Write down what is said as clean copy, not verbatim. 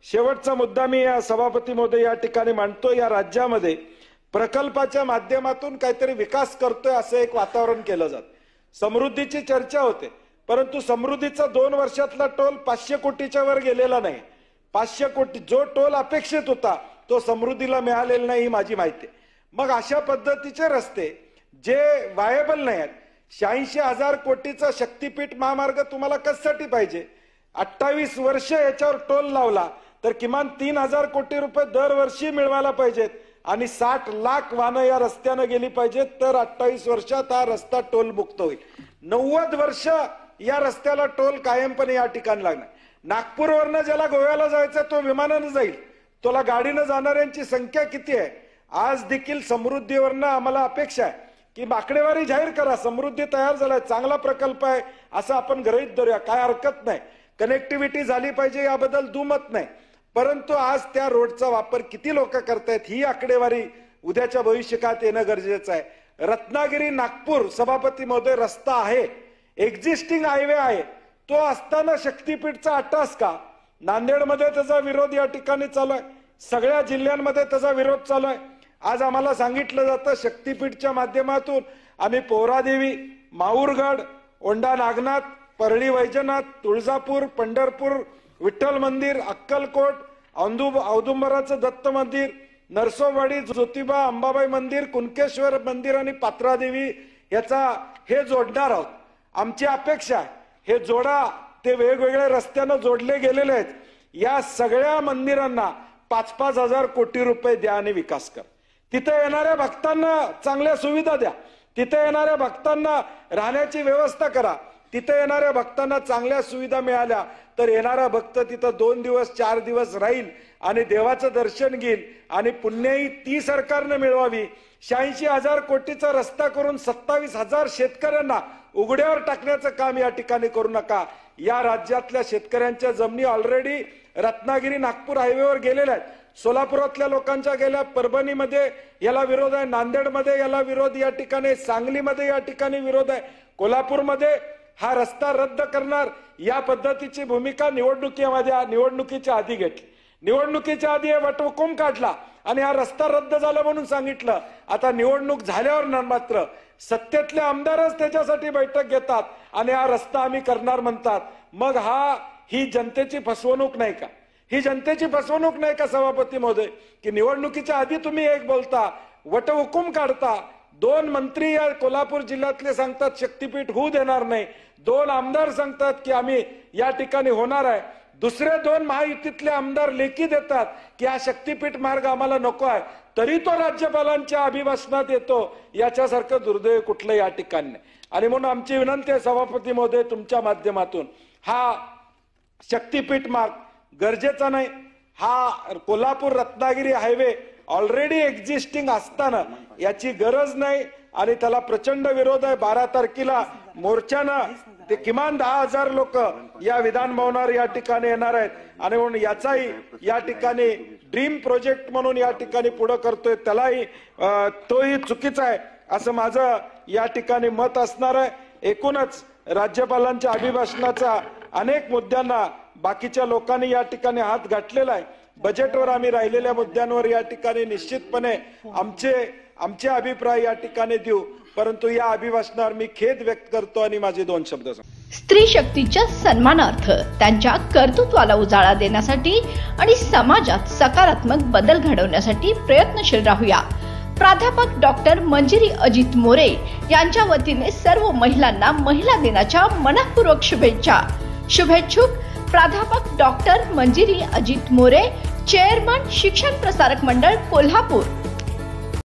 शेवटचा मुद्दा मी या सभापती महोदय या ठिकाणी मांडतो। या राज्यामध्ये प्रकल्पाच्या माध्यमातून काहीतरी विकास करतोय असं एक वातावरण केलं जात। समृद्धीची चर्चा होते, परंतु समृद्धीचा 2 वर्षातला टोल 500 कोटीच्या वर गेलेला नाही। 500 कोटी जो टोल अपेक्षित होता तो समृद्धीला मिळालेला नाही ही माझी माहिती आहे। मग अशा पद्धतीचे रस्ते जे वायबल नाही आहेत, 86,000 कोटीचा शक्तीपीठ महामार्ग तुम्हाला कशासाठी पाहिजे? 28 वर्ष याच्यावर टोल लावला तर किमान 3,000 कोटी रुपये दरवर्षी मिळवायला पाहिजेत आणि 60 लाख वाहनं या रस्त्याने गेली पाहिजेत, तर 28 वर्षात हा रस्ता टोल मुक्त होईल। 90 वर्ष या रस्त्याला टोल कायमपणे या ठिकाणी लागणार। नागपूरवरनं ज्याला गोव्याला जायचं तो विमानाने जाईल, तुला गाडीने जाणाऱ्यांची संख्या किती आहे? आज देखील समृद्धीवरनं आम्हाला अपेक्षा आहे की आकडेवारी जाहीर करा, समृद्धी तयार झालाय, चांगला प्रकल्प आहे असं आपण गृहीत धरूया, काय हरकत नाही। कनेक्टिव्हिटी झाली पाहिजे याबद्दल दुमत नाही, परंतु आज त्या रोडचा वापर किती लोक करतायत ही आकडेवारी उद्याच्या भविष्यकाळात येणं गरजेचं आहे। रत्नागिरी नागपूर सभापती महोदय रस्ता आहे, एक्झिस्टिंग हायवे आहे, तो असताना शक्तीपीठचा अट्टास का? नांदेडमध्ये त्याचा विरोध या ठिकाणी चालू आहे, सगळ्या जिल्ह्यांमध्ये त्याचा विरोध चालू आहे। आज आम्हाला सांगितलं जातं शक्तीपीठच्या माध्यमातून आम्ही पोहरादेवी, माहूरगड, औंढा नागनाथ, परळी वैजनाथ, तुळजापूर, पंढरपूर विठ्ठल मंदिर, अक्कलकोट, औदुंबराचं दत्त मंदिर, नरसोबावाडी, ज्योतिबा, अंबाबाई मंदिर, कुणकेश्वर मंदिर आणि पात्रादेवी याचा हे जोडणार आहोत। आमची अपेक्षा आहे हे जोडा, ते वेगवेगळ्या रस्त्याने जोडले गेलेले आहेत, या सगळ्या मंदिरांना 5-5 हजार कोटी रुपये द्या आणि विकास कर। तिथे येणाऱ्या भक्तांना चांगल्या सुविधा द्या, तिथे येणाऱ्या भक्तांना राहण्याची व्यवस्था करा, तिथे येणाऱ्या भक्तांना चांगल्या सुविधा मिळाल्या तर येणारा भक्त तिथं 2 दिवस 4 दिवस राहील आणि देवाचं दर्शन घेईल आणि पुण्यही ती सरकारने मिळवावी। 86,000 कोटीचा रस्ता करून 27,000 शेतकऱ्यांना उघड्यावर टाकण्याचं काम या ठिकाणी करू नका। या राज्यातल्या शेतकऱ्यांच्या जमिनी ऑलरेडी रत्नागिरी नागपूर हायवेवर गेलेल्या आहेत, सोलापुरातल्या लोकांच्या गेल्या, परभणीमध्ये याला विरोध आहे, नांदेडमध्ये याला विरोध या ठिकाणी, सांगलीमध्ये या ठिकाणी विरोध आहे, कोल्हापूरमध्ये हा रस्ता रद्द करणार या पद्धतीची भूमिका निवडणुकीच्या आधी घेतली। निवडणुकीच्या आधी वटहुकूम काढला आणि हा रस्ता रद्द झाला म्हणून सांगितलं। आता निवडणूक झाल्यावर मात्र सत्तेतले आमदारच त्याच्यासाठी बैठक घेतात आणि हा रस्ता आम्ही करणार म्हणतात। मग ही जनतेची फसवणूक नाही का? ही जनतेची फसवणूक नाही का सभापती महोदय की निवडणुकीच्या आधी तुम्ही एक बोलता, वटहुकूम काढता, 2 मंत्री या कोल्हापूर जिल्ह्यातले सांगतात शक्तीपीठ होऊ देणार नाही, 2 आमदार सांगतात की आम्ही या ठिकाणी होणार आहे, दुसरे 2 महायुतीतले आमदार लेखी देतात की हा शक्तीपीठ मार्ग आम्हाला नको आहे, तरी तो राज्यपालांच्या अभिभाषणात येतो। याच्यासारखं दुर्दैव कुठलं या ठिकाणी नाही। आणि म्हणून आमची विनंती आहे सभापती महोदय तुमच्या माध्यमातून, हा शक्तीपीठ मार्ग गरजेचा नाही, हा Kolhapur Ratnagiri highway already existing असताना याची गरज नाही आणि त्याला प्रचंड विरोध आहे। 12 तारखेला मोर्चानं ते किमान 10,000 लोक या विधान भवनावर या ठिकाणी येणार आहेत आणि म्हणून याचाही या ठिकाणी ड्रीम प्रोजेक्ट म्हणून या ठिकाणी पुढे करतोय, त्यालाही तोही चुकीचा आहे असं माझं या ठिकाणी मत असणार आहे। एकूणच राज्यपालांच्या अभिभाषणाचा अनेक मुद्द्यांना बाकीच्या लोकांनी या ठिकाणी हात घातलेला आहे। बजेटवर आम्ही राहिलेल्या मुद्द्यांवर या ठिकाणी निश्चितपणे आमचे अभिप्राय या ठिकाणी देऊ, परंतु या अभिभाषणावर मी खेद व्यक्त करतो आणि माझे 2 शब्द सांगतो। स्त्री शक्तीच्या सन्मानार्थ त्यांच्या कर्तृत्वाला उजाळा देण्यासाठी आणि समाजात सकारात्मक बदल घडवण्यासाठी प्रयत्नशील राहूया। प्राध्यापक डॉक्टर मंजिरी अजित मोरे यांच्या वतीने सर्व महिलांना महिला दिनाच्या मनःपूर्वक शुभेच्छा। शुभेच्छुक प्राध्यापक डॉक्टर मंजिरी अजित मोरे, चेअरमन शिक्षण प्रसारक मंडळ कोल्हापूर।